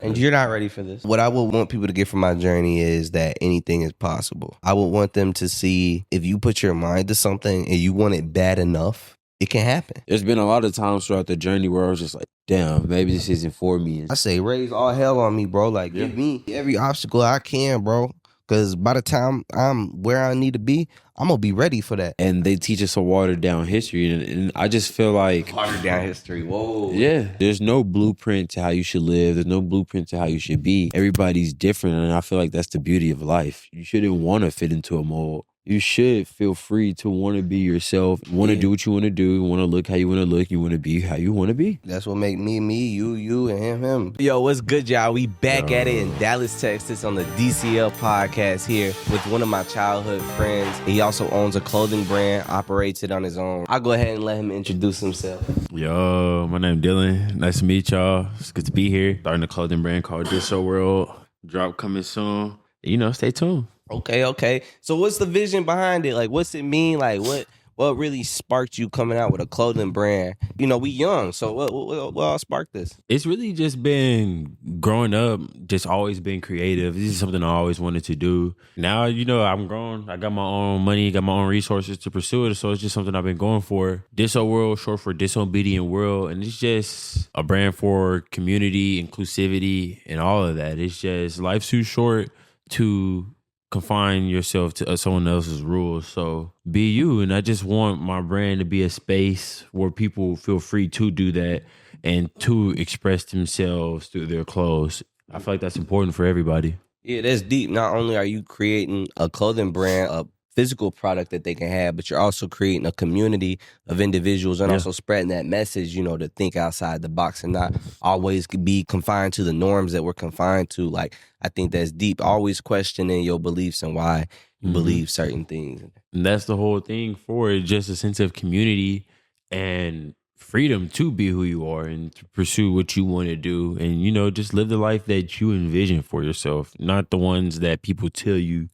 And you're not ready for this. What I would want people to get from my journey is that anything is possible. I would want them to see if you put your mind to something and you want it bad enough, it can happen. There's been a lot of times throughout the journey where I was just like, damn, maybe this isn't for me. I say raise all hell on me, bro. Like, give me every obstacle I can, bro. Because by the time I'm where I need to be, I'm going to be ready for that. And they teach us a watered down history. And I just feel like... Watered down history, whoa. Yeah. There's no blueprint to how you should live. There's no blueprint to how you should be. Everybody's different. And I feel like that's the beauty of life. You shouldn't want to fit into a mold. You should feel free to want to be yourself, want to do what you want to do, want to look how you want to look, you want to be how you want to be. That's what make me, you, and him. Yo, what's good, y'all? We back at it in Dallas, Texas on the DCL podcast here with one of my childhood friends. He also owns a clothing brand, operates it on his own. I'll go ahead and let him introduce himself. Yo, my name is Dylan. Nice to meet y'all. It's good to be here. Starting a clothing brand called Dis0 World. Drop coming soon. You know, stay tuned. Okay. So what's the vision behind it? Like, what's it mean? Like, what really sparked you coming out with a clothing brand? You know, we young, so what all sparked this? It's really just been growing up, just always been creative. This is something I always wanted to do. Now, you know, I'm grown. I got my own money, got my own resources to pursue it. So it's just something I've been going for. Dis0 World, short for Disobedient World. And it's just a brand for community, inclusivity, and all of that. It's just life's too short to confine yourself to someone else's rules. So be you. And I just want my brand to be a space where people feel free to do that and to express themselves through their clothes. I feel like that's important for everybody. Yeah, that's deep. Not only are you creating a clothing brand, a physical product that they can have, but you're also creating a community of individuals and also spreading that message, you know, to think outside the box and not always be confined to the norms that we're confined to. Like, I think that's deep. Always questioning your beliefs and why you believe certain things. And that's the whole thing for it, just a sense of community and freedom to be who you are and to pursue what you want to do. And, you know, just live the life that you envision for yourself, not the ones that people tell you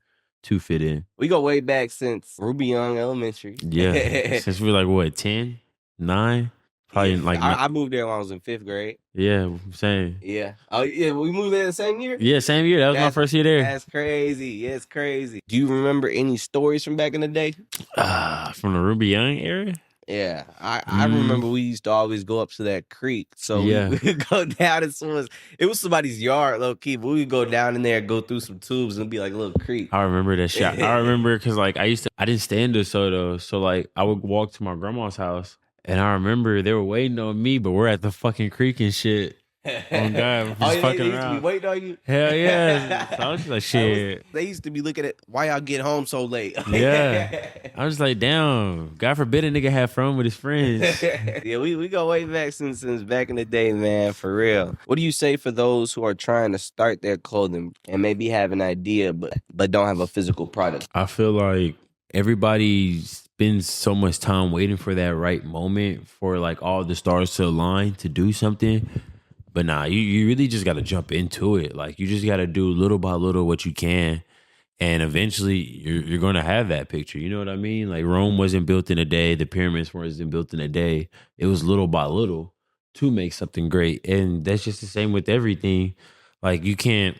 to fit in. We go way back since Ruby Young Elementary. Yeah. Since we were like, what, 10, 9? Probably like... I moved there when I was in 5th grade. Yeah, same. Yeah. Oh, yeah, we moved there the same year? Yeah, same year. That was my first year there. That's crazy. Yeah, it's crazy. Do you remember any stories from back in the day? From the Ruby Young era? Yeah, I remember we used to always go up to that creek. So we would go down as soon as it was somebody's yard, low key, but we would go down in there, go through some tubes, and it'd be like a little creek. I remember that shot. I remember because like I didn't stay in DeSoto, so like I would walk to my grandma's house, and I remember they were waiting on me, but we're at the fucking creek and shit. Oh God, just fucking they used around. to be waiting on you? Hell yeah. So I was just like, shit. They used to be looking at why y'all get home so late. Yeah. I was like, damn, God forbid a nigga have fun with his friends. Yeah, we go way back since back in the day, man, for real. What do you say for those who are trying to start their clothing and maybe have an idea but don't have a physical product? I feel like everybody spends so much time waiting for that right moment for like all the stars to align to do something. But nah, you really just got to jump into it. Like, you just got to do little by little what you can. And eventually, you're going to have that picture. You know what I mean? Like, Rome wasn't built in a day. The pyramids weren't built in a day. It was little by little to make something great. And that's just the same with everything. Like, you can't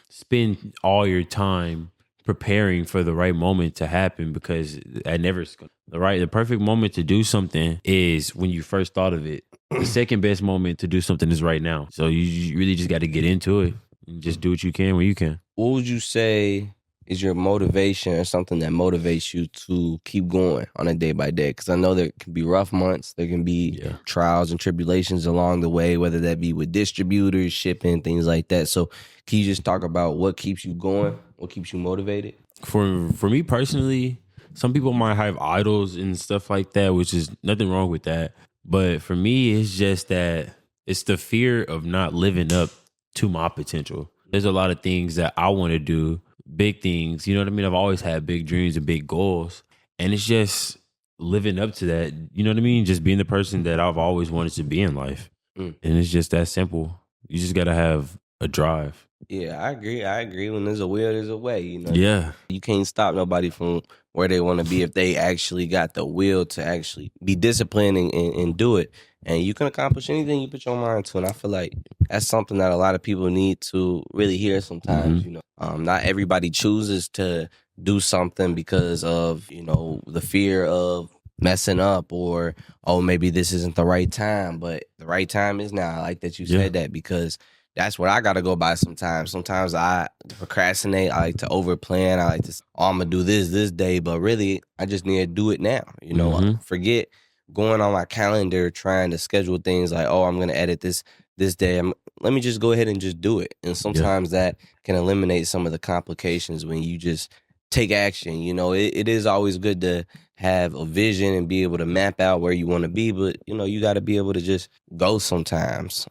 spend all your time preparing for the right moment to happen, because the perfect moment to do something is when you first thought of it. The second best moment to do something is right now. So you really just got to get into it and just do what you can when you can. What would you say is your motivation or something that motivates you to keep going on a day by day? Because I know there can be rough months. There can be trials and tribulations along the way, whether that be with distributors, shipping, things like that. So can you just talk about what keeps you going? What keeps you motivated? For me personally, some people might have idols and stuff like that, which is nothing wrong with that. But for me, it's just that it's the fear of not living up to my potential. There's a lot of things that I want to do, big things. You know what I mean? I've always had big dreams and big goals. And it's just living up to that. You know what I mean? Just being the person that I've always wanted to be in life. And it's just that simple. You just got to have a drive. Yeah, I agree. I agree. When there's a will, there's a way. You know, Yeah. you can't stop nobody from where they want to be if they actually got the will to actually be disciplined and do it. And you can accomplish anything you put your mind to. And I feel like that's something that a lot of people need to really hear sometimes. You know, not everybody chooses to do something because of, you know, the fear of messing up or, oh, maybe this isn't the right time. But the right time is now. I like that you said that, because that's what I gotta go by sometimes. Sometimes I procrastinate. I like to overplan. I like to, oh, I'm gonna do this day, but really, I just need to do it now. You know, forget going on my calendar trying to schedule things like, oh, I'm gonna edit this day. Let me just go ahead and just do it. And sometimes that can eliminate some of the complications when you just take action. You know, it is always good to have a vision and be able to map out where you want to be, but you know, you got to be able to just go sometimes.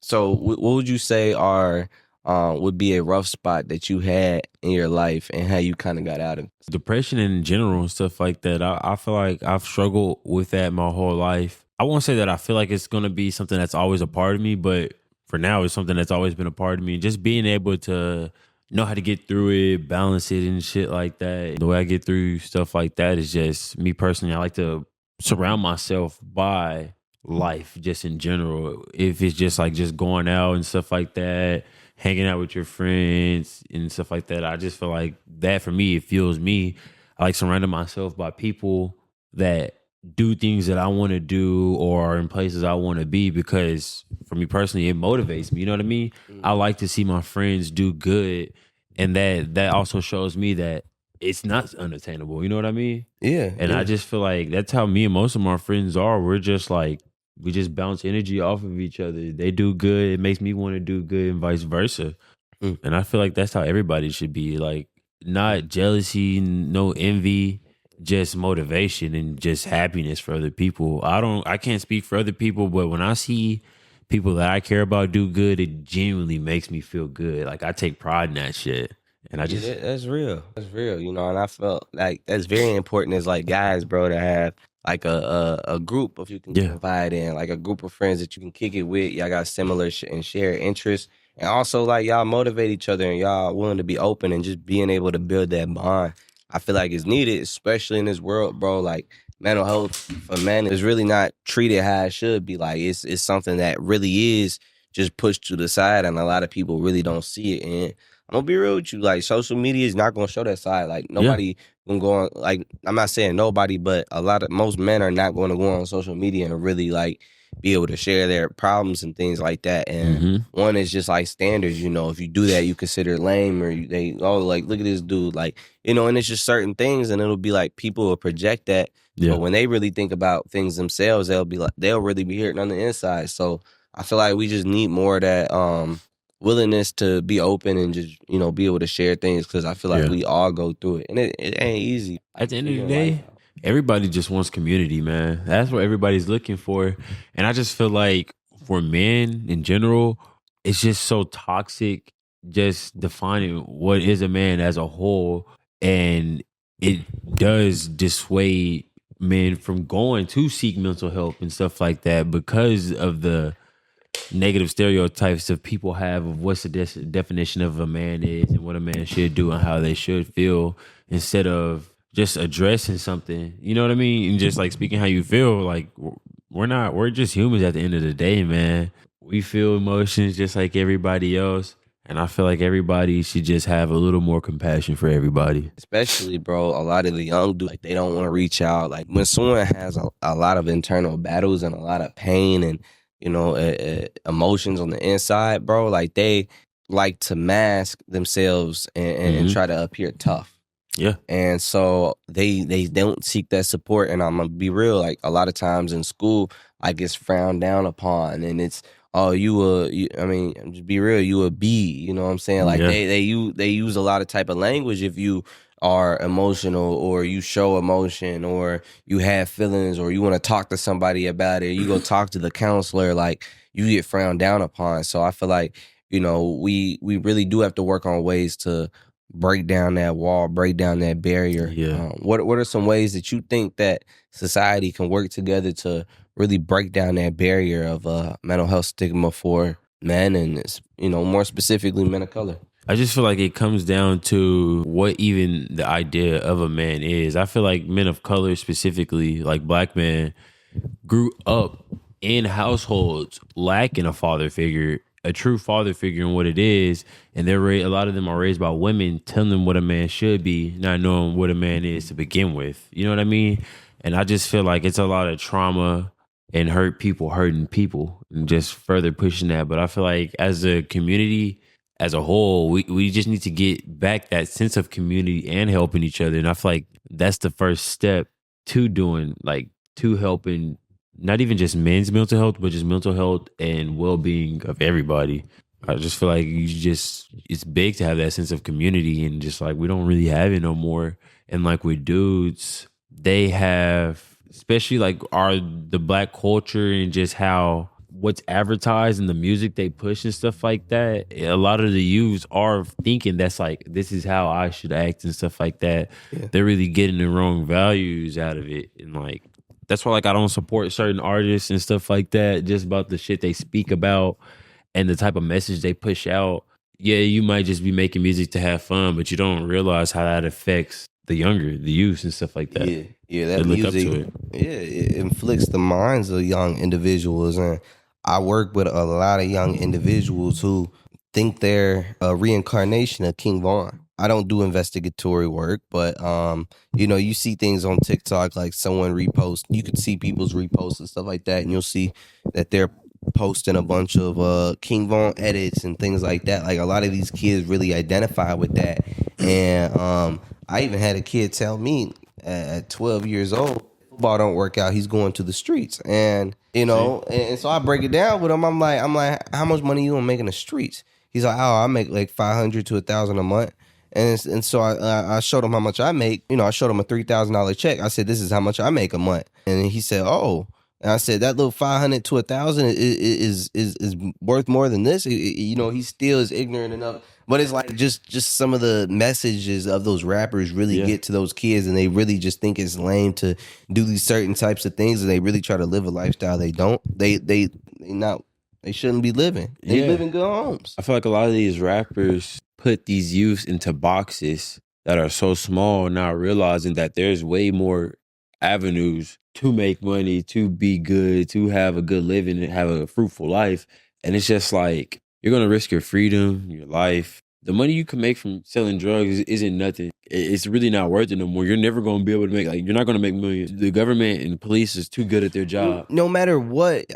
So what would you say would be a rough spot that you had in your life and how you kind of got out of it? Depression in general and stuff like that. I feel like I've struggled with that my whole life. I won't say that I feel like it's going to be something that's always a part of me, but for now, it's something that's always been a part of me. Just being able to know how to get through it, balance it and shit like that. The way I get through stuff like that is just me personally. I like to surround myself by life just in general. If it's just like just going out and stuff like that, hanging out with your friends and stuff like that, I just feel like that for me, it fuels me. I like surrounding myself by people that do things that I want to do or are in places I want to be, because for me personally, it motivates me. You know what I mean? I like to see my friends do good, and that also shows me that it's not unattainable. You know what I mean? Yeah. And I just feel like that's how me and most of my friends are. We're just like, we just bounce energy off of each other. They do good, it makes me want to do good, and vice versa. And I feel like that's how everybody should be. Like, not jealousy, no envy, just motivation and just happiness for other people. I can't speak for other people, but when I see people that I care about do good, it genuinely makes me feel good. Like, I take pride in that shit. And I just that's real. That's real, you know, and I felt like that's very important as like guys, bro, to have like a group of you can confide in, like a group of friends that you can kick it with. Y'all got similar and shared interests. And also like y'all motivate each other and y'all willing to be open and just being able to build that bond. I feel like it's needed, especially in this world, bro. Like mental health for men is really not treated how it should be. Like it's something that really is just pushed to the side, and a lot of people really don't see it. And I'm gonna be real with you, like social media is not gonna show that side. Like nobody gonna go on, like I'm not saying nobody, but most men are not gonna go on social media and really like be able to share their problems and things like that. And one is just like standards, you know, if you do that, you consider it lame, or like, look at this dude, like, you know, and it's just certain things, and it'll be like people will project that. But when they really think about things themselves, they'll really be hurting on the inside. So I feel like we just need more of that willingness to be open and just, you know, be able to share things, because I feel like we all go through it, and it ain't easy. At the end of the day, everybody just wants community, man. That's what everybody's looking for. And I just feel like for men in general, it's just so toxic, just defining what is a man as a whole. And it does dissuade men from going to seek mental health and stuff like that, because of the negative stereotypes that people have of what's the definition of a man is and what a man should do and how they should feel, instead of just addressing something, you know what I mean? And just like speaking how you feel. Like, we're just humans at the end of the day, man. We feel emotions just like everybody else. And I feel like everybody should just have a little more compassion for everybody. Especially, bro, a lot of the young dudes, like, they don't want to reach out. Like, when someone has a lot of internal battles and a lot of pain and, you know, emotions on the inside, bro, like, they like to mask themselves and try to appear tough. Yeah. And so they don't seek that support. And I'm gonna be real, like, a lot of times in school, I get frowned down upon, and it's, oh, just be real, you a B, you know what I'm saying? Like, they use a lot of type of language if you are emotional, or you show emotion, or you have feelings, or you want to talk to somebody about it, you go talk to the counselor, like, you get frowned down upon. So I feel like, you know, we really do have to work on ways to break down that wall, break down that barrier. What are some ways that you think that society can work together to really break down that barrier of mental health stigma for men and more specifically men of color. I just feel like it comes down to what even the idea of a man is. I feel like men of color, specifically like black men, grew up in households lacking a father figure, a true father figure in what it is, and a lot of them are raised by women telling them what a man should be, not knowing what a man is to begin with. You know what I mean? And I just feel like it's a lot of trauma and hurting people, and just further pushing that. But I feel like as a community, as a whole, we just need to get back that sense of community and helping each other. And I feel like that's the first step to helping not even just men's mental health, but just mental health and well-being of everybody. I just feel like it's big to have that sense of community, and just like we don't really have it no more. And like with dudes, they have, especially like the black culture and just how what's advertised and the music they push and stuff like that. A lot of the youths are thinking that's like, this is how I should act and stuff like that. Yeah. They're really getting the wrong values out of it. And like, that's why like I don't support certain artists and stuff like that, just about the shit they speak about and the type of message they push out. Yeah, you might just be making music to have fun, but you don't realize how that affects the youth and stuff like that. Yeah, that music, it inflicts the minds of young individuals. And I work with a lot of young individuals who think they're a reincarnation of King Von. I don't do investigatory work, but you see things on TikTok, like someone repost. You could see people's reposts and stuff like that, and you'll see that they're posting a bunch of King Von edits and things like that. Like a lot of these kids really identify with that. And I even had a kid tell me at 12 years old, football don't work out, he's going to the streets. And and so I break it down with him. I'm like, how much money you gonna make in the streets? He's like, I make like 500 to 1,000 a month. And so I showed him how much I make. I showed him a $3,000 check. I said, this is how much I make a month. And he said, oh. And I said, that little 500 to 1,000 is worth more than this. He still is ignorant enough. But it's like just some of the messages of those rappers really get to those kids, and they really just think it's lame to do these certain types of things, and they really try to live a lifestyle they don't. They shouldn't be living. They live in good homes. I feel like a lot of these rappers put these youths into boxes that are so small, not realizing that there's way more avenues to make money, to be good, to have a good living, and have a fruitful life. And it's just like, you're going to risk your freedom, your life. The money you can make from selling drugs isn't nothing. It's really not worth it no more. You're never going to be able to you're not going to make millions. The government and the police is too good at their job. No matter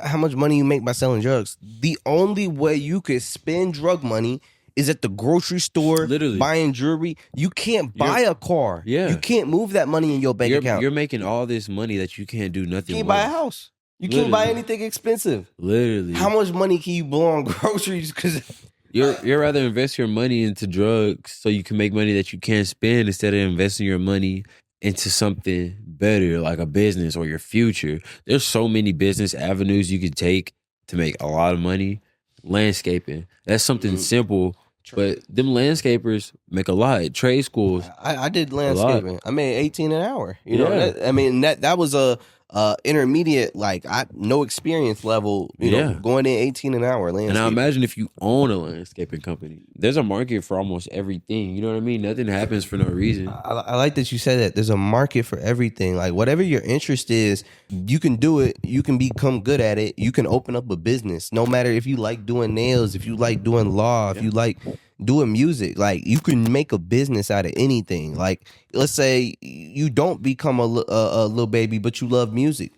how much money you make by selling drugs, the only way you could spend drug money is at the grocery store, literally buying jewelry. You can't buy a car. Yeah. You can't move that money in your bank account. You're making all this money that you can't do nothing with. You can't buy a house. You can't buy anything expensive. Literally. How much money can you blow on groceries? Because you're rather invest your money into drugs so you can make money that you can't spend, instead of investing your money into something better, like a business or your future. There's so many business avenues you could take to make a lot of money. Landscaping. That's something simple. But them landscapers make a lot. Trade schools. I did landscaping. I made 18 an hour. That was a intermediate, no experience level, going in 18 an hour landscaping. And I imagine if you own a landscaping company, there's a market for almost everything. You know what I mean? Nothing happens for no reason. I like that you said that. There's a market for everything. Like whatever your interest is, you can do it. You can become good at it. You can open up a business. No matter if you like doing nails, if you like doing law, if you like doing music, like you can make a business out of anything. Like let's say you don't become a little baby, but you love music.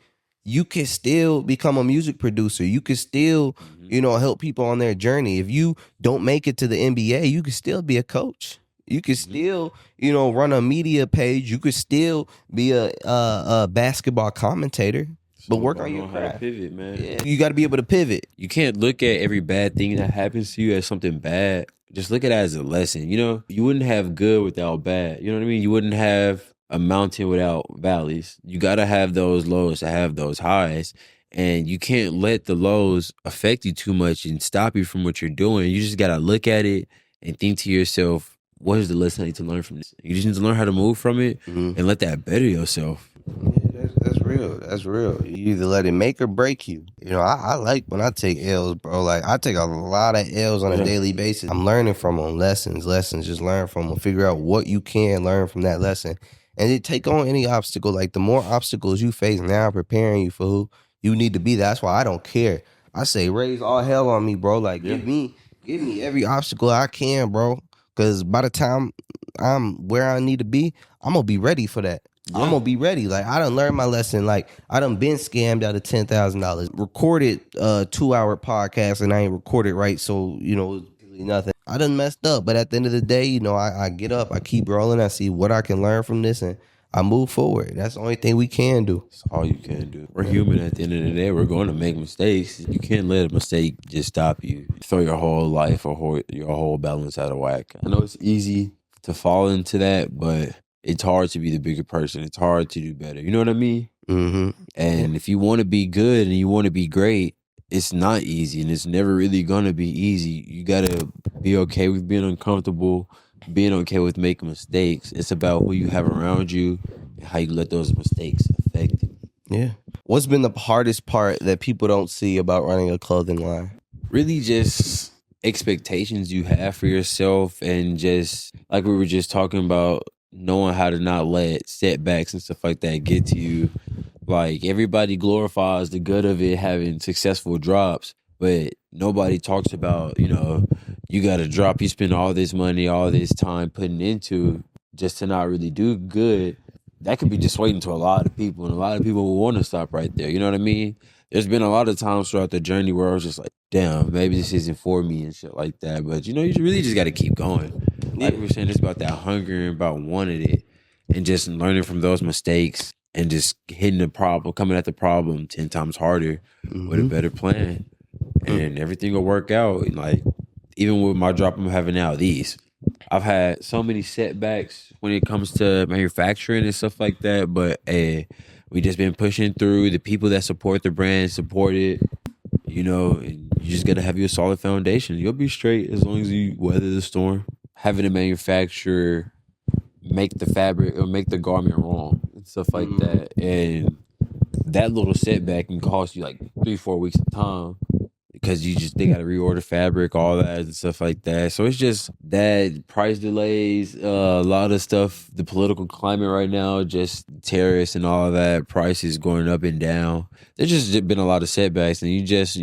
You can still become a music producer. You can still, help people on their journey. If you don't make it to the NBA, you can still be a coach. You can still, run a media page. You could still be a basketball commentator. But work on your craft. How to pivot, man. Yeah. You got to be able to pivot. You can't look at every bad thing that happens to you as something bad. Just look at it as a lesson. You wouldn't have good without bad. You know what I mean? You wouldn't have a mountain without valleys. You got to have those lows to have those highs. And you can't let the lows affect you too much and stop you from what you're doing. You just got to look at it and think to yourself, what is the lesson I need to learn from this? You just need to learn how to move from it and let that better yourself. Yeah, that's real. That's real. You either let it make or break you. You know, I like when I take L's, bro. Like, I take a lot of L's on a daily basis. I'm learning from them. Lessons. Just learn from them. Figure out what you can learn from that lesson. And then take on any obstacle. Like, the more obstacles you face now, preparing you for who you need to be. That's why I don't care. I say, raise all hell on me, bro. Like, give me every obstacle I can, bro. Because by the time I'm where I need to be, I'm going to be ready for that. Yeah. I'm going to be ready. Like, I done learned my lesson. Like, I done been scammed out of $10,000. Recorded a 2-hour podcast and I ain't recorded right. So, you know, nothing. I done messed up. But at the end of the day, you know, I get up, I keep rolling, I see what I can learn from this, and I move forward. That's the only thing we can do. It's all you can do. We're human at the end of the day. We're going to make mistakes. You can't let a mistake just stop you. Throw your whole life or your whole balance out of whack. I know it's easy to fall into that, but it's hard to be the bigger person. It's hard to do better. You know what I mean? Mm-hmm. And if you want to be good and you want to be great, it's not easy, and it's never really going to be easy. You got to be okay with being uncomfortable, being okay with making mistakes. It's about who you have around you and how you let those mistakes affect you. Yeah. What's been the hardest part that people don't see about running a clothing line? Really just expectations you have for yourself, and just like we were just talking about, knowing how to not let setbacks and stuff like that get to you. Like, everybody glorifies the good of it, having successful drops, but nobody talks about, you know, you got a drop you spend all this money, all this time putting into just to not really do good. That could be dissuading to a lot of people, and a lot of people will want to stop right there. You know what I mean? There's been a lot of times throughout the journey where I was just like, damn, maybe this isn't for me and shit like that. But, you know, you really just got to keep going. Like we were saying, it's about that hunger and about wanting it, and just learning from those mistakes and just hitting the problem, coming at the problem 10 times harder with a better plan. And everything will work out. And like, even with my drop I'm having now, I've had so many setbacks when it comes to manufacturing and stuff like that. But we just been pushing through. The people that support the brand support it, you know, and you just got to have your solid foundation. You'll be straight as long as you weather the storm. Having a manufacturer make the fabric or make the garment wrong and stuff like that. And that little setback can cost you like 3-4 weeks of time, because they got to reorder fabric, all that and stuff like that. So it's just that price delays, a lot of stuff, the political climate right now, just tariffs and all of that, prices going up and down. There's just been a lot of setbacks, and you just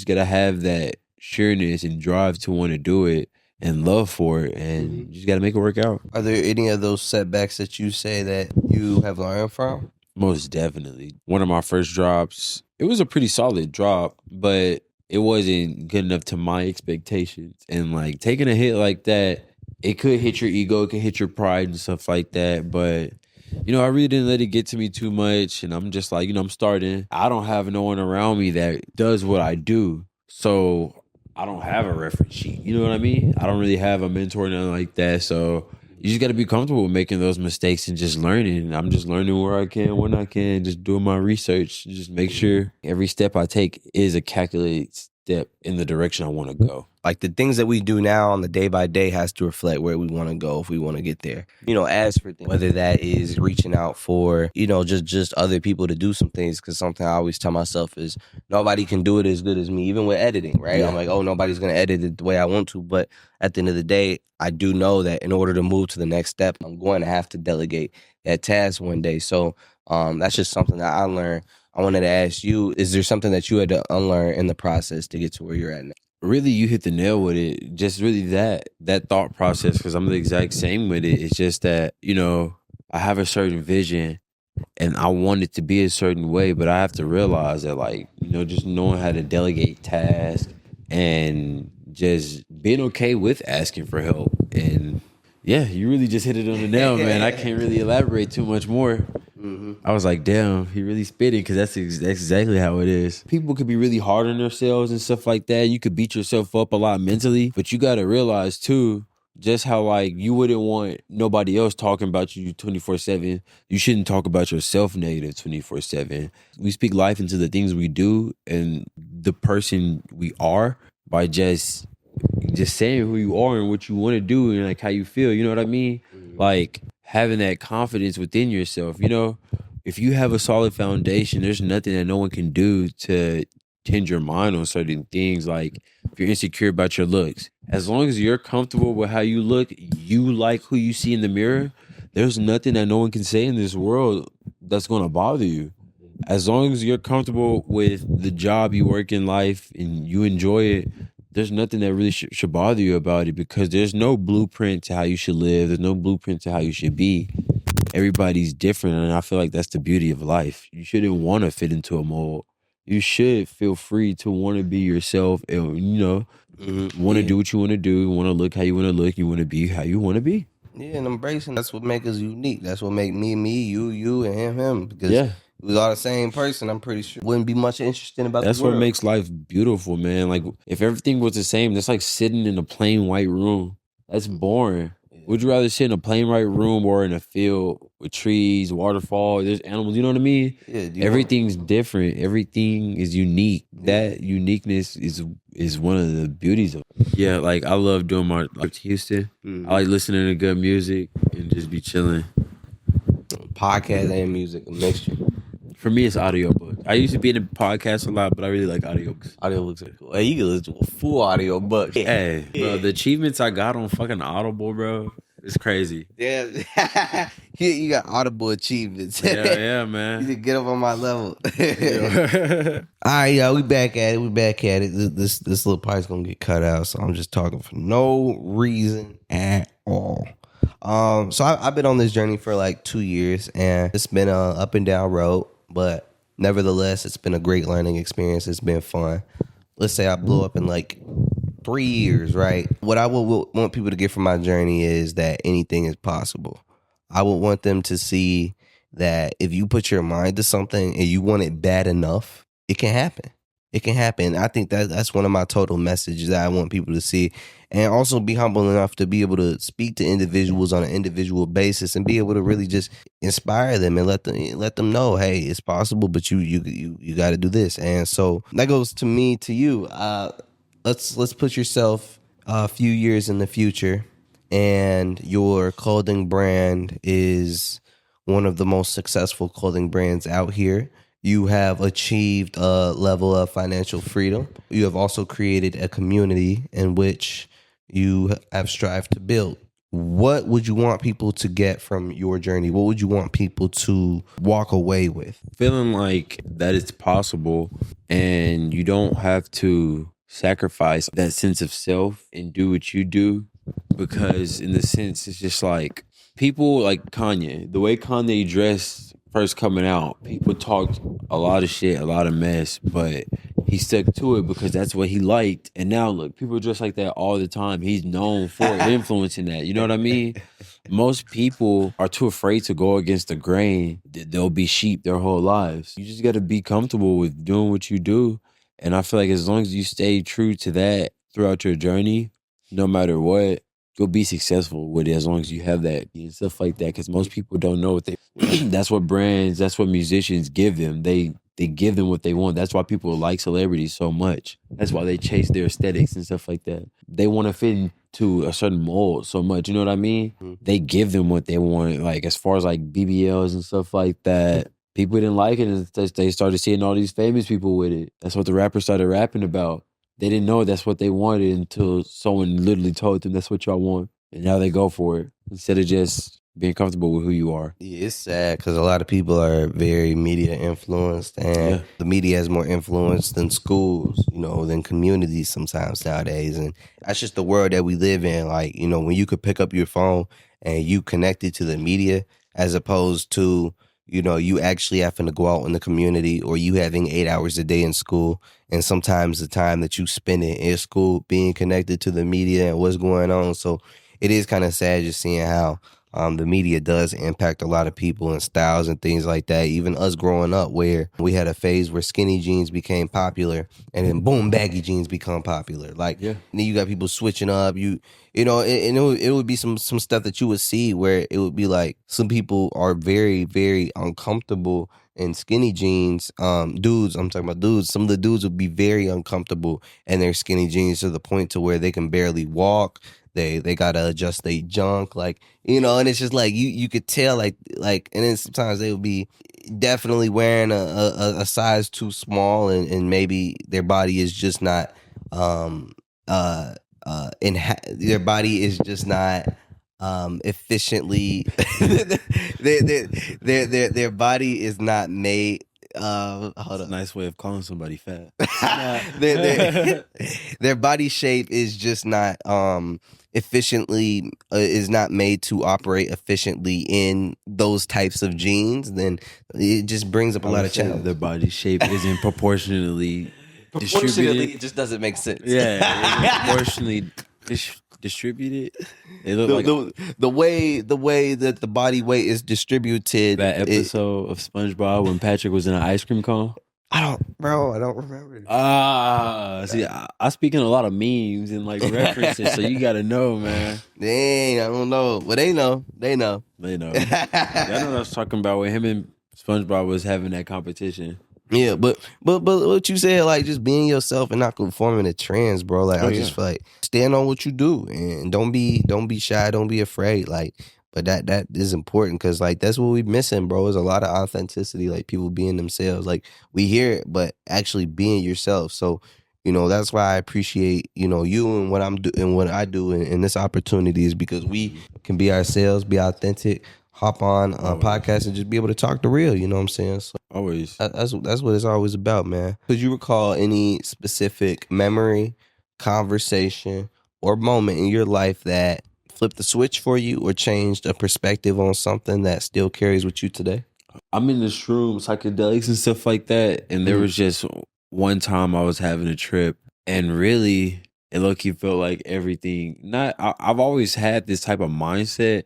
got to have that sureness and drive to want to do it and love for it, and you just got to make it work out. Are there any of those setbacks that you say that you have learned from? Most definitely. One of my first drops, it was a pretty solid drop, but it wasn't good enough to my expectations. And like, taking a hit like that, it could hit your ego, it could hit your pride and stuff like that. But, you know, I really didn't let it get to me too much. And I'm just like, you know, I'm starting. I don't have no one around me that does what I do. So I don't have a reference sheet. You know what I mean? I don't really have a mentor or nothing like that. So you just got to be comfortable with making those mistakes and just learning. I'm just learning where I can, when I can, just doing my research. Just make sure every step I take is a calculated step in the direction I want to go. Like, the things that we do now on the day by day has to reflect where we want to go if we want to get there. You know, as for things, whether that is reaching out for, you know, just other people to do some things, because something I always tell myself is nobody can do it as good as me, even with editing, right? Yeah. I'm like, oh, nobody's going to edit it the way I want to. But at the end of the day, I do know that in order to move to the next step, I'm going to have to delegate that task one day. So that's just something that I learned. I wanted to ask you, is there something that you had to unlearn in the process to get to where you're at now? Really, you hit the nail with it. Just really that thought process, because I'm the exact same with it. It's just that, you know, I have a certain vision and I want it to be a certain way, but I have to realize that, like, you know, just knowing how to delegate tasks and just being okay with asking for help. And yeah, you really just hit it on the nail, man. I can't really elaborate too much more. I was like, damn, he really spitting, because that's exactly how it is. People could be really hard on themselves and stuff like that. You could beat yourself up a lot mentally, but you got to realize too, just how, like, you wouldn't want nobody else talking about you 24/7. You shouldn't talk about yourself negative 24/7. We speak life into the things we do and the person we are by just saying who you are and what you want to do and like how you feel. You know what I mean? Like, having that confidence within yourself, you know, if you have a solid foundation, there's nothing that no one can do to change your mind on certain things. Like if you're insecure about your looks, as long as you're comfortable with how you look, you like who you see in the mirror, there's nothing that no one can say in this world that's going to bother you. As long as you're comfortable with the job you work in life and you enjoy it, there's nothing that really should bother you about it, because there's no blueprint to how you should live. There's no blueprint to how you should be. Everybody's different, and I feel like that's the beauty of life. You shouldn't want to fit into a mold. You should feel free to want to be yourself and, want to do what you want to do, want to look how you want to look, you want to be how you want to be. Yeah, and embracing, that's what makes us unique. That's what make me, you, and him. Because Yeah. if we was all the same person, I'm pretty sure wouldn't be much interesting about That's the world. what makes life beautiful, man. Like, if everything was the same, that's like sitting in a plain white room. That's boring. Would you rather sit in a plain white room or in a field with trees, waterfall, there's animals, you know what I mean? Yeah, Everything's different. Everything is unique. That uniqueness is one of the beauties of it. Yeah, like I love doing my life to Houston. I like listening to good music and just be chilling. podcast and music, a mixture. For me, it's audiobook. I used to be in a podcast a lot, but I really like audiobooks. Audiobooks are cool. Hey, you can listen to a full audiobook. Hey, bro, the achievements I got on fucking Audible, bro, it's crazy. Yeah, you got Audible achievements. Yeah, You man. need to get up on my level. Yeah. All right, y'all, we back at it. This little part's gonna get cut out, so I'm just talking for no reason at all. So I've been on this journey for like 2 years, and it's been a up and down road, but nevertheless, it's been a great learning experience. It's been fun. Let's say I blew up in like 3 years, right? What I would want people to get from my journey is that anything is possible. I would want them to see that if you put your mind to something and you want it bad enough, it can happen. It can happen. I think that's one of my total messages that I want people to see. And also be humble enough to be able to speak to individuals on an individual basis and be able to really just inspire them and let them know, hey, it's possible, but you got to do this. And so that goes to me, to you. Let's put yourself a few years in the future, and your clothing brand is one of the most successful clothing brands out here. You have achieved a level of financial freedom. You have also created a community in which you have strived to build. What would you want people to get from your journey? What would you want people to walk away with? Feeling like that it's possible and you don't have to sacrifice that sense of self and do what you do, because in the sense it's just like people like Kanye, the way Kanye dressed first coming out, people talked a lot of shit, a lot of mess, but he stuck to it because that's what he liked. And now look, people dress like that all the time. He's known for influencing that. You know what I mean? Most people are too afraid to go against the grain. They'll be sheep their whole lives. You just got to be comfortable with doing what you do. And I feel like as long as you stay true to that throughout your journey, no matter what, you'll be successful with it as long as you have that and stuff like that. Because most people don't know what they. That's what brands, that's what musicians give them. They give them what they want. That's why people like celebrities so much. That's why they chase their aesthetics and stuff like that. They want to fit into a certain mold so much. You know what I mean? They give them what they want. Like as far as like BBLs and stuff like that. People didn't like it, and they started seeing all these famous people with it. That's what the rappers started rapping about. They didn't know that's what they wanted until someone literally told them that's what y'all want. And now they go for it instead of just being comfortable with who you are. Yeah, it's sad because a lot of people are very media influenced, and the media has more influence than schools, than communities sometimes nowadays. And that's just the world that we live in. Like, when you could pick up your phone and you connect it to the media as opposed to, you actually having to go out in the community, or you having 8 hours a day in school. And sometimes the time that you spend in school being connected to the media and what's going on. So it is kind of sad just seeing how the media does impact a lot of people and styles and things like that. Even us growing up, where we had a phase where skinny jeans became popular, and then boom, baggy jeans become popular. Like, then you got people switching up. And it would be some stuff that you would see where it would be like some people are very, very uncomfortable in skinny jeans. Dudes, I'm talking about dudes. Some of the dudes would be very uncomfortable in their skinny jeans to the point to where they can barely walk. they gotta adjust their junk, like, you know, and it's just like you could tell, like, and then sometimes they would be definitely wearing a size too small, and maybe their body is just not their body is just not efficiently their body is not made hold That's a up. nice way of calling somebody fat. Their body shape is just not efficiently is not made to operate efficiently in those types of genes. Then it just brings up a lot of challenges. Their body shape isn't proportionally Proportionately, it just doesn't make sense. Yeah, it's proportionally distributed. They look like the way that the body weight is distributed. that episode of SpongeBob when Patrick was in an ice cream cone. I don't remember. See, I speak in a lot of memes and like references, so you gotta know, man. Dang, I don't know. Well, they know. They know. I know what I was talking about when him and SpongeBob was having that competition. Yeah, but what you said, like, just being yourself and not conforming to trends, bro. Like, I just feel like stand on what you do and don't be shy, don't be afraid. Like, but that is important because, like, that's what we missing, bro. Is a lot of authenticity, like people being themselves. Like, we hear it, but actually being yourself. So, you know, that's why I appreciate, you know, you and what I'm doing, what I do, and this opportunity is because we can be ourselves, be authentic, hop on a podcast and just be able to talk the real. You know what I'm saying? So Always. that's what it's always about, man. Could you recall any specific memory, conversation, or moment in your life that flipped the switch for you or changed a perspective on something that still carries with you today? I'm in the shrooms, psychedelics and stuff like that, and there was just one time I was having a trip, and really, it low-key felt like everything. I've always had this type of mindset,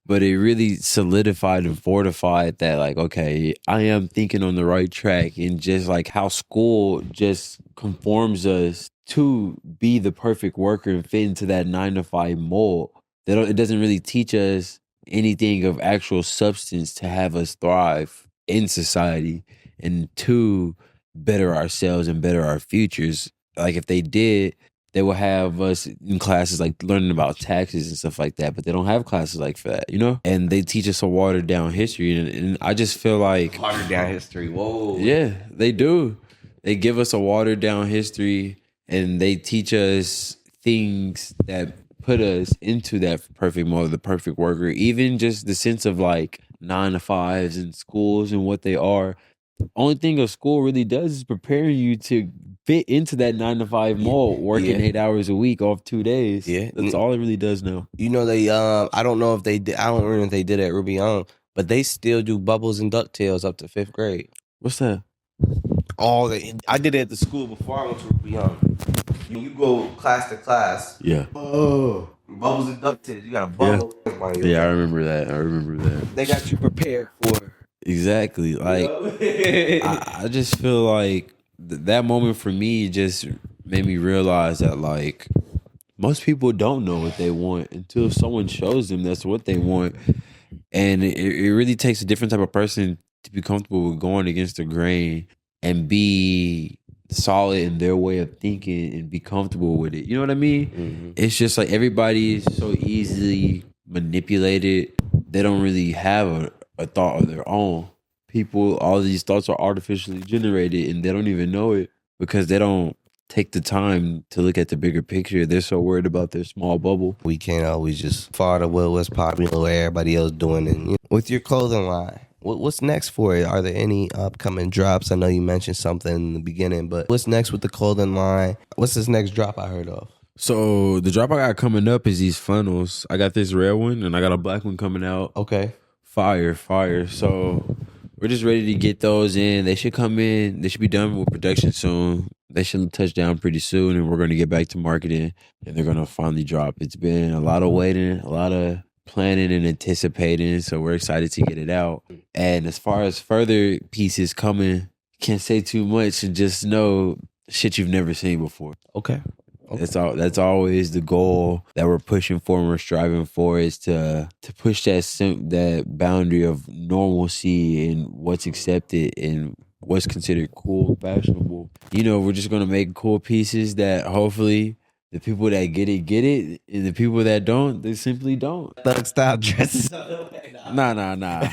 but it really solidified and fortified that, like, okay, I am thinking on the right track, and just like how school just conforms us to be the perfect worker and fit into that 9-to-5 mold. It doesn't really teach us anything of actual substance to have us thrive in society and to better ourselves and better our futures. Like, if they did, they will have us in classes like learning about taxes and stuff like that, but they don't have classes like that, you know? And they teach us a watered down history, and I just feel like Watered down history. Whoa. yeah, they do. They give us a watered down history, and they teach us things that put us into that perfect mold, the perfect worker. Even just the sense of like 9-to-5s in schools and what they are. Only thing a school really does is prepare you to fit into that 9-to-5 mold, working 8 hours a week off 2 days. Yeah. That's all it really does now. You know, they I don't know if they did. I don't remember if they did at Ruby Young, but they still do Bubbles and DuckTales up to 5th grade. What's that? I did it at the school before I went to Ruby Young. You go class to class. Yeah. Oh, Bubbles and DuckTales. You got a bubble. Yeah, I remember that. They got you prepared for. Exactly. Like, I just feel like that moment for me just made me realize that, like, most people don't know what they want until someone shows them that's what they want. And it really takes a different type of person to be comfortable with going against the grain and be solid in their way of thinking and be comfortable with it. You know what I mean? Mm-hmm. It's just like everybody is so easily manipulated. They don't really have a thought of their own. People, all these thoughts are artificially generated, and they don't even know it because they don't take the time to look at the bigger picture. They're so worried about their small bubble. We can't always just follow what's popular, what everybody else doing. And you know, with your clothing line, what's next for it? Are there any upcoming drops? I know you mentioned something in the beginning, but what's next with the clothing line? What's this next drop I heard of? So the drop I got coming up is these funnels. I got this red one, and I got a black one coming out. Okay. Fire. So we're just ready to get those in. They should come in. They should be done with production soon. They should touch down pretty soon, and we're going to get back to marketing, and they're going to finally drop. It's been a lot of waiting, a lot of planning and anticipating, so we're excited to get it out. And as far as further pieces coming, can't say too much and just know shit you've never seen before. Okay. That's always the goal that we're pushing for and we're striving for, is to push that boundary of normalcy and what's accepted and what's considered cool, fashionable. You know, we're just gonna make cool pieces that hopefully The people that get it. And the people that don't, they simply don't. Thug style dresses. Nah.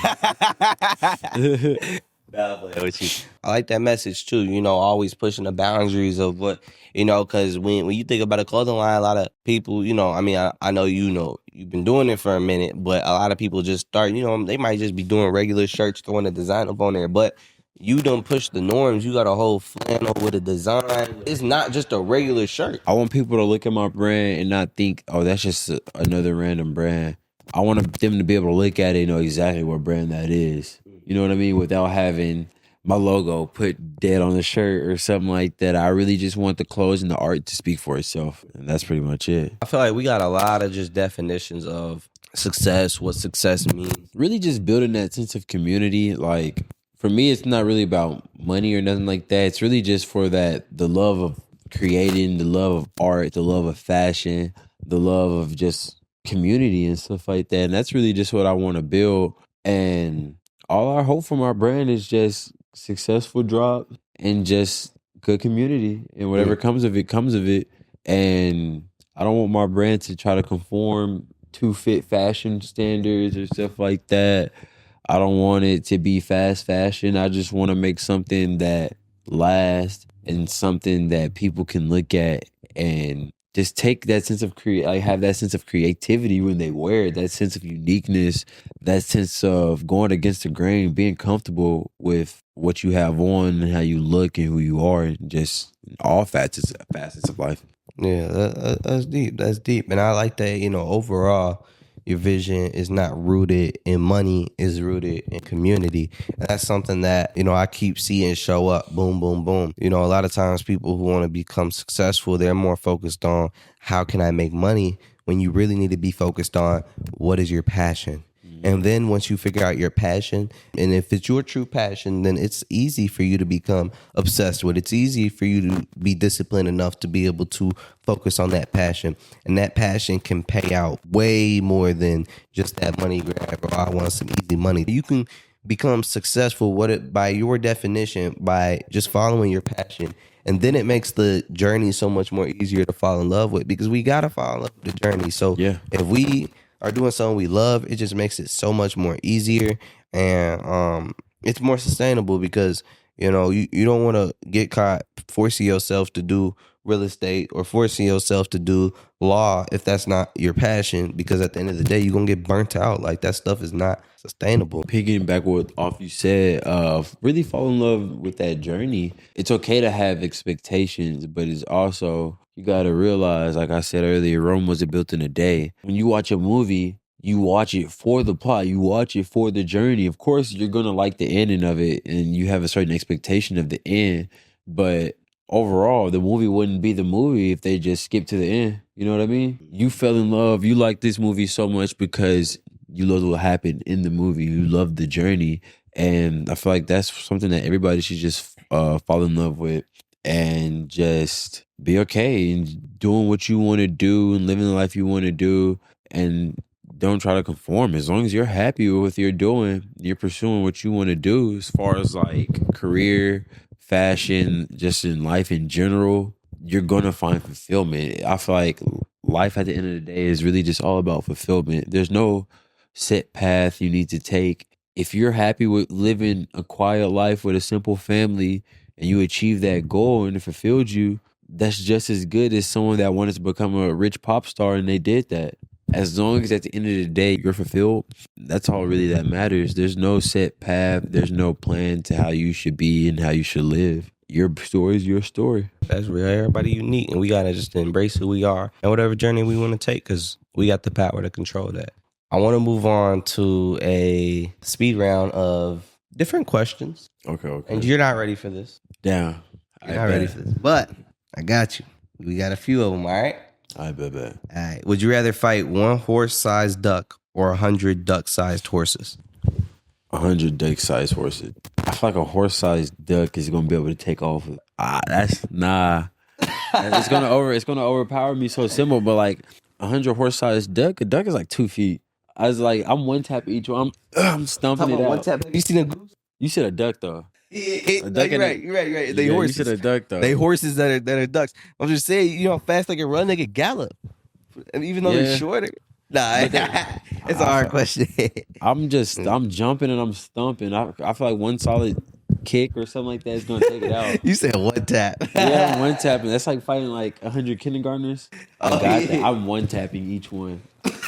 I like that message too, you know, always pushing the boundaries of what, you know, because when you think about a clothing line, a lot of people, you know, I mean, I know, you know, you've been doing it for a minute, but a lot of people just start, you know, they might just be doing regular shirts, throwing a design up on there, but you done push the norms. You got a whole flannel with a design. It's not just a regular shirt. I want people to look at my brand and not think, oh, that's just another random brand. I want them to be able to look at it and know exactly what brand that is. You know what I mean? Without having my logo put dead on the shirt or something like that. I really just want the clothes and the art to speak for itself. And that's pretty much it. I feel like we got a lot of just definitions of success, what success means. Really just building that sense of community. Like, for me, it's not really about money or nothing like that. It's really just for the love of creating, the love of art, the love of fashion, the love of just community and stuff like that. And that's really just what I want to build. And all I hope from our brand is just successful drop and just good community. And whatever comes of it, comes of it. And I don't want my brand to try to conform to fit fashion standards or stuff like that. I don't want it to be fast fashion. I just want to make something that lasts and something that people can look at and just take that sense of have that sense of creativity when they wear it, that sense of uniqueness, that sense of going against the grain, being comfortable with what you have on and how you look and who you are, and just all facets of life. Yeah, that's deep. That's deep. And I like that, you know, overall, your vision is not rooted in money, is rooted in community. And that's something that, you know, I keep seeing show up. Boom, boom, boom. You know, a lot of times people who want to become successful, they're more focused on how can I make money, when you really need to be focused on what is your passion. And then once you figure out your passion, and if it's your true passion, then it's easy for you to become obsessed with. It's easy for you to be disciplined enough to be able to focus on that passion. And that passion can pay out way more than just that money grab or I want some easy money. You can become successful by your definition, by just following your passion. And then it makes the journey so much more easier to fall in love with, because we got to fall in love with the journey. So if we are doing something we love, it just makes it so much more easier, and it's more sustainable, because you know you don't want to get caught forcing yourself to do real estate or forcing yourself to do law if that's not your passion, because at the end of the day you're gonna get burnt out. Like, that stuff is not sustainable. Picking back off you said, really fall in love with that journey. It's okay to have expectations, but it's also, you got to realize, like I said earlier, Rome wasn't built in a day. When you watch a movie, you watch it for the plot, you watch it for the journey. Of course, you're going to like the ending of it, and you have a certain expectation of the end, but overall, the movie wouldn't be the movie if they just skipped to the end. You know what I mean? You fell in love, you like this movie so much because you loved what happened in the movie, you loved the journey, and I feel like that's something that everybody should just fall in love with, and just be okay and doing what you want to do and living the life you want to do, and don't try to conform. As long as you're happy with what you're doing, you're pursuing what you want to do as far as like career, fashion, just in life in general, you're going to find fulfillment. I feel like life at the end of the day is really just all about fulfillment. There's no set path you need to take. If you're happy with living a quiet life with a simple family and you achieve that goal and it fulfilled you, that's just as good as someone that wanted to become a rich pop star and they did that. As long as at the end of the day you're fulfilled, that's all really that matters. There's no set path. There's no plan to how you should be and how you should live. Your story is your story. That's real. Everybody unique, and we gotta just embrace who we are and whatever journey we want to take, because we got the power to control that. I want to move on to a speed round of different questions. Okay. And you're not ready for this. Down. You're not ready for this, but I got you. We got a few of them. All right. I bet. All right. Would you rather fight one horse-sized duck or 100 duck-sized horses? 100 duck-sized horses. I feel like a horse-sized duck is gonna be able to take off. That's nah. It's gonna overpower me so simple. But like 100 horse-sized duck, a duck is like 2 feet. I'm one tap each one. I'm stumping it out. One tap. Have you seen a goose? You said a duck though. You're duck and right. You're right. They You horses. said a duck though. They horses that are ducks. I'm just saying, you know how fast they can run, they can gallop. And even though they're Yeah. shorter. Nah, But it's a hard question. I'm jumping and I'm stumping. I feel like one solid kick or something like that is gonna take it out. You said one tap. Yeah, I'm one tapping. That's like fighting like 100 kindergartners. I got that. I'm one tapping each one.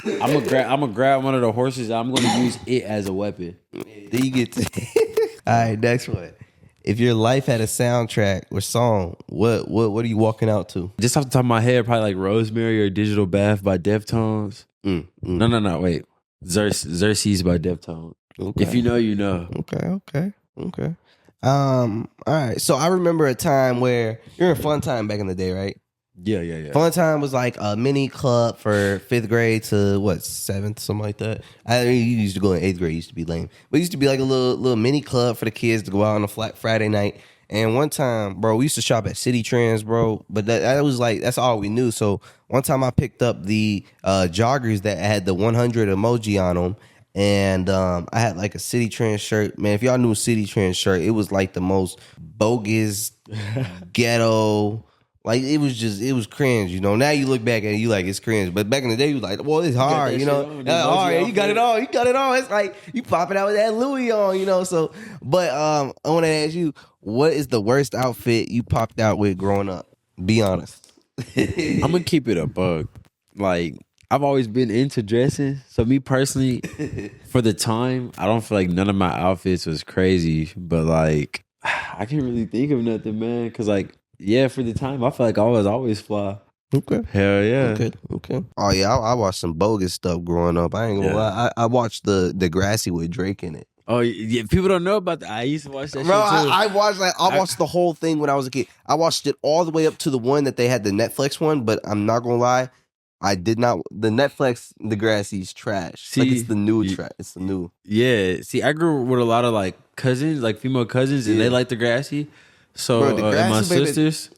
I'm gonna grab one of the horses. I'm gonna use it as a weapon. Then you get to all right, next one. If your life had a soundtrack or song, what are you walking out to? Just off the top of my head, probably like Rosemary or Digital Bath by Deftones. No, wait. Xerxes by Deftones. Okay. If you know, you know. Okay. All right. So I remember a time where you're in Fun Time back in the day, right? Yeah. Fun Time was like a mini club for 5th grade to what, 7th, something like that. I mean, you used to go in 8th grade, it used to be lame. But it used to be like a little mini club for the kids to go out on a Friday night. And one time, bro, we used to shop at City Trends, bro. But that was like, that's all we knew. So one time I picked up the joggers that had the 100 emoji on them. And I had like a City Trends shirt. Man, if y'all knew a City Trends shirt, it was like the most bogus, ghetto. Like it was cringe, you know. Now you look back at it, you like it's cringe. But back in the day, you was like, well, it's hard, you know. Hard. You got it all. It's like you popping out with that Louis on, you know. So, but I want to ask you, what is the worst outfit you popped out with growing up? Be honest. I'm gonna keep it a bug. Like I've always been into dressing. So me personally, for the time, I don't feel like none of my outfits was crazy. But like, I can't really think of nothing, man. Cause like, yeah, for the time, I feel like I was always fly. Okay. Hell yeah. Okay. Oh yeah, I watched some bogus stuff growing up. I ain't gonna lie. I watched the Degrassi with Drake in it. Oh yeah, people don't know about that. I used to watch that Bro, shit too. I watched the whole thing when I was a kid. I watched it all the way up to the one that they had, the Netflix one, but I'm not gonna lie, I did not. The Netflix Degrassi's trash. See, like it's the new trash. It's the new. Yeah. See, I grew up with a lot of like cousins, like female cousins, and they like Degrassi. So Bro, and Degrassi, my baby, sisters.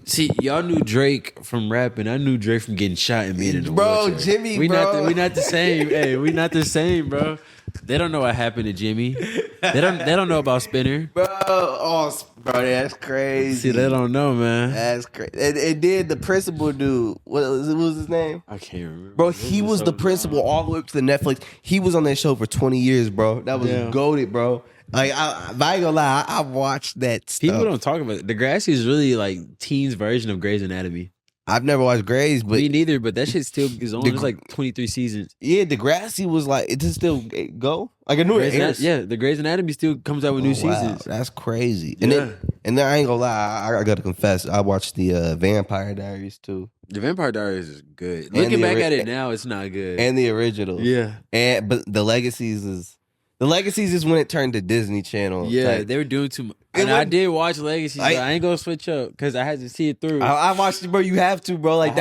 See, y'all knew Drake from rapping. I knew Drake from getting shot and being in the wheelchair. Jimmy, we bro. we not the same. Hey, we not the same, bro. They don't know what happened to Jimmy. They don't know about Spinner. Bro, that's crazy. See, they don't know, man. That's crazy. And then the principal dude, what was his name? I can't remember. Bro, he was the principal all the way up to the Netflix. He was on that show for 20 years, bro. That was goated, bro. Like, I ain't gonna lie, I watched that stuff. People don't talk about it. Degrassi is really like teens' version of Grey's Anatomy. I've never watched Grey's, but me neither. But that shit still is on. There's like 23 seasons. Yeah, Degrassi was like, it just still go. Like I knew it airs. Yeah, the Grey's Anatomy still comes out with new seasons. That's crazy. And then I ain't gonna lie, I gotta confess, I watched the Vampire Diaries too. The Vampire Diaries is good. Looking back at it now, it's not good. And the original. Yeah. But the Legacies is when it turned to Disney Channel. Yeah, type. they were doing too much. And I did watch Legacy, but I ain't gonna switch up because I had to see it through. I watched it, bro. You have to, bro. Like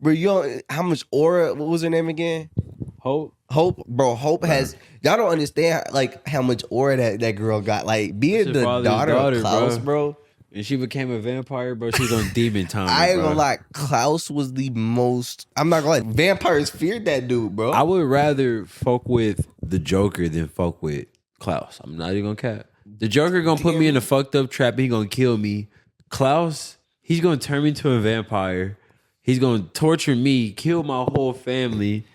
bro. You know how much aura? What was her name again? Hope, bro. Hope has. Y'all don't understand like how much aura that girl got. Like being the daughter of Klaus, bro. And she became a vampire, bro. She was on demon time. I ain't gonna lie, Klaus was the most. I'm not gonna lie, vampires feared that dude, bro. I would rather fuck with the Joker than fuck with Klaus. I'm not even gonna cap. The Joker gonna put me in a fucked up trap. And he gonna kill me. Klaus, he's gonna turn me into a vampire. He's gonna torture me, kill my whole family.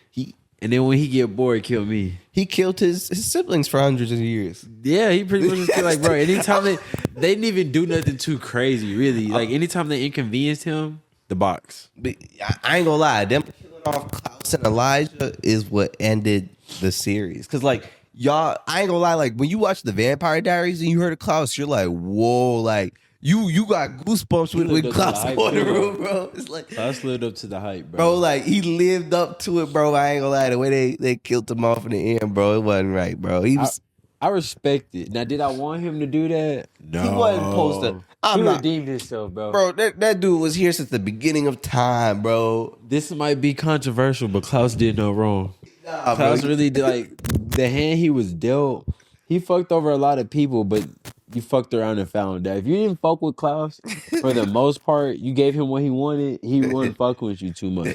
And then when he get bored, kill me. He killed his siblings for hundreds of years. Yeah, he pretty much just like, bro, anytime they didn't even do nothing too crazy, really. Like anytime they inconvenienced him, the box. But I ain't gonna lie, them killing off Klaus and Elijah is what ended the series. Cause like y'all, I ain't gonna lie, like when you watch the Vampire Diaries and you heard of Klaus, you're like, whoa, like you got goosebumps with Klaus on the room, bro. It's like Klaus lived up to the hype, bro. Bro, like he lived up to it, bro. I ain't gonna lie, the way they killed him off in the end, bro, it wasn't right, bro. He was. I respect it. Now, did I want him to do that? No. He wasn't supposed to. He redeemed himself, bro. Bro, that dude was here since the beginning of time, bro. This might be controversial, but Klaus did no wrong. Nah, Klaus bro. really did, like, the hand he was dealt, he fucked over a lot of people, but you fucked around and found that. If you didn't fuck with Klaus, for the most part, you gave him what he wanted, he wasn't fucking with you too much.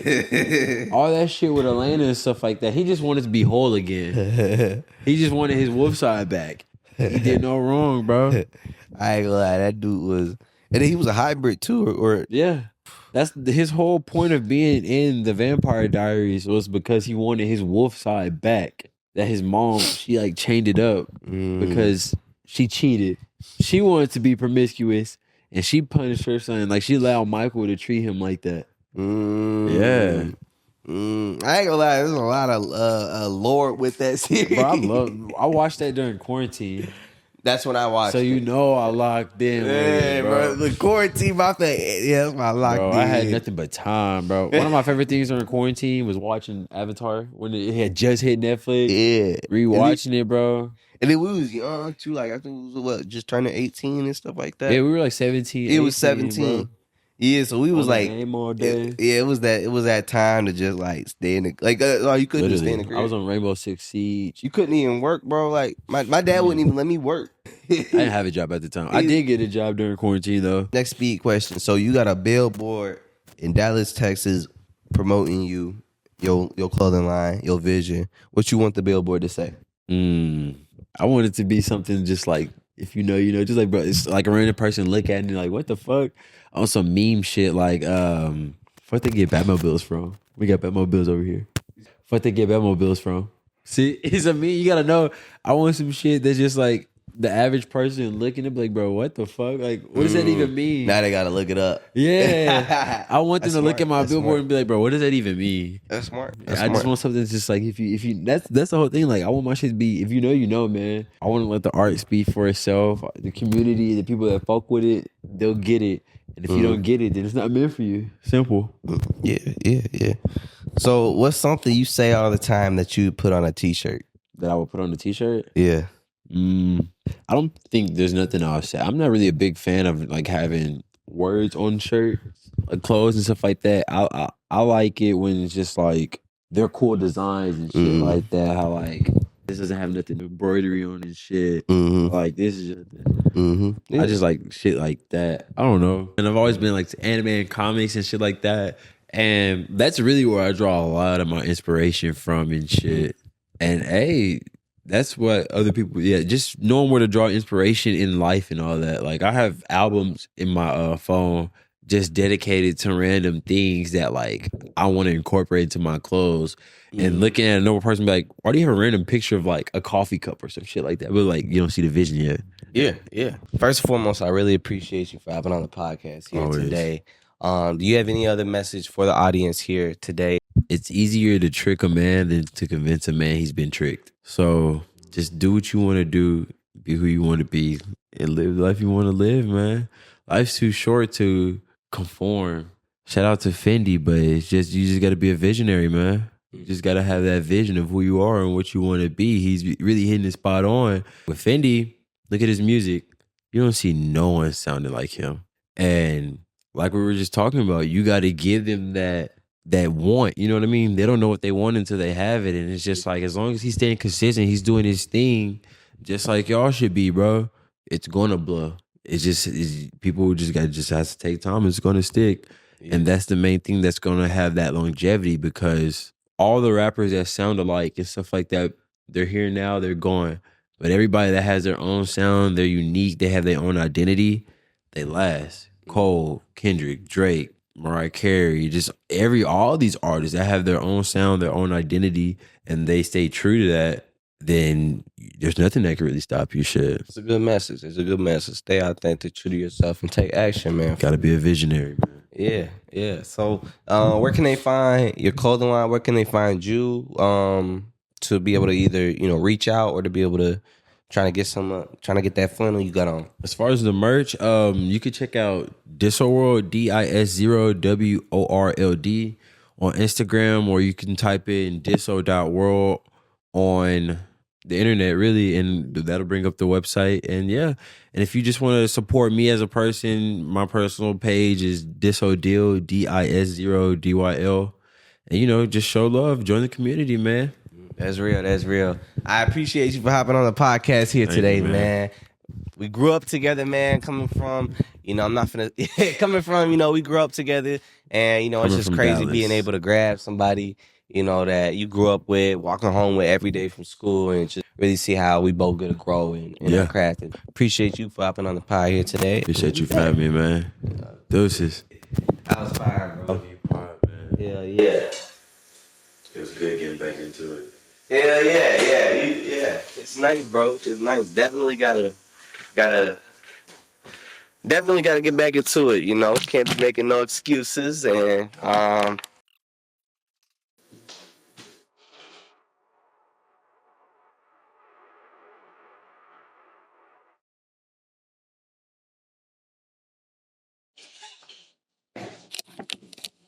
All that shit with Elena and stuff like that, he just wanted to be whole again. He just wanted his wolf side back. He did no wrong, bro. I ain't gonna lie, that dude was, and then he was a hybrid too, or Yeah. That's his whole point of being in the Vampire Diaries was because he wanted his wolf side back. That his mom, she like chained it up because she cheated. She wanted to be promiscuous and she punished her son. Like she allowed Michael to treat him like that. Yeah. I ain't gonna lie, there's a lot of lore with that series. Bro, I watched that during quarantine. That's when I watched. So you know I locked in. With it, bro. The quarantine, my thing. Yeah, that's my locked in. I had nothing but time, bro. One of my favorite things during quarantine was watching Avatar when it had just hit Netflix. Yeah, rewatching it, bro. And then we was young too. Like I think we was just turning 18 and stuff like that. Yeah, we were like 17. It was 17. Bro. Yeah, so we was on like game all day. It was that time to just like stay in the you couldn't just stay in the crib. I was on Rainbow Six Siege. You couldn't even work, bro. Like my dad wouldn't even let me work. I didn't have a job at the time. I did get a job during quarantine though. Next speed question. So you got a billboard in Dallas, Texas, promoting you, your clothing line, your vision. What you want the billboard to say? I want it to be something just like, if you know, just like, bro, it's like a random person look at it and like, what the fuck? On some meme shit like, what they get Batmobiles from? We got Batmobiles over here. What they get Batmobiles from? See, it's a meme. You gotta know. I want some shit that's just like the average person looking at like, bro, what the fuck? Like, what does that even mean? Now they gotta look it up. Yeah. I want them to look at my billboard smart. and be like, bro, what does that even mean? That's smart. I just want something that's just like, if you that's the whole thing. Like, I want my shit to be, if you know, man. I want to let the art speak for itself. The community, the people that fuck with it, they'll get it. And if you don't get it, then it's not meant for you. Simple. Yeah. So what's something you say all the time that you put on a t-shirt? That I would put on a t-shirt? Yeah. I don't think there's nothing I'll say. I'm not really a big fan of like having words on shirts, like clothes and stuff like that. I like it when it's just like they're cool designs and shit like that. How like this doesn't have nothing embroidery on and shit. Like this is just I just like shit like that. I don't know. And I've always been like to anime and comics and shit like that. And that's really where I draw a lot of my inspiration from and shit. And hey, that's what other people, just knowing where to draw inspiration in life and all that. Like I have albums in my phone just dedicated to random things that like I want to incorporate into my clothes. And looking at another person be like, why do you have a random picture of like a coffee cup or some shit like that? But like you don't see the vision yet. Yeah. First and foremost, I really appreciate you for having on the podcast here today. Do you have any other message for the audience here today? It's easier to trick a man than to convince a man he's been tricked. So just do what you want to do, be who you want to be, and live the life you want to live, man. Life's too short to conform. Shout out to Fendi, but it's just you just got to be a visionary, man. You just got to have that vision of who you are and what you want to be. He's really hitting it spot on. With Fendi, look at his music. You don't see no one sounding like him. And like we were just talking about, you got to give them that want, you know what I mean? They don't know what they want until they have it. And it's just like, as long as he's staying consistent, he's doing his thing, just like y'all should be, bro. It's going to blow. People just has to take time. It's going to stick. Yeah. And that's the main thing that's going to have that longevity, because all the rappers that sound alike and stuff like that, they're here now, they're gone. But everybody that has their own sound, they're unique, they have their own identity, they last. Cole, Kendrick, Drake, Mariah Carey, just all these artists that have their own sound, their own identity, and they stay true to that, then there's nothing that can really stop you. Shit. It's a good message. Stay authentic, true to yourself, and take action, man. Gotta be a visionary, man. Yeah. So where can they find your clothing line? Where can they find you to be able to either, reach out or to be able to trying to get that flannel you got on? As far as the merch, you could check out Dis0 World, Dis0 WORLD on Instagram, or you can type in Dis0.world on the internet, really, and that'll bring up the website. And yeah, and if you just want to support me as a person, my personal page is Dis0Deal, Dis0 DYL, and just show love, join the community, man. That's real. I appreciate you for hopping on the podcast here today, man. We grew up together, man. Coming from, I'm not finna coming from, we grew up together, and it's just crazy Dallas. Being able to grab somebody, that you grew up with, walking home with every day from school, and just really see how we both gonna grow in our craft. And appreciate you for hopping on the pod here today. Appreciate you for having me, man. Deuces. I was fine, bro. Hell yeah. It was good getting back into it. Hell yeah. It's nice, bro. It's nice. Definitely gotta get back into it. You know, can't be making no excuses. And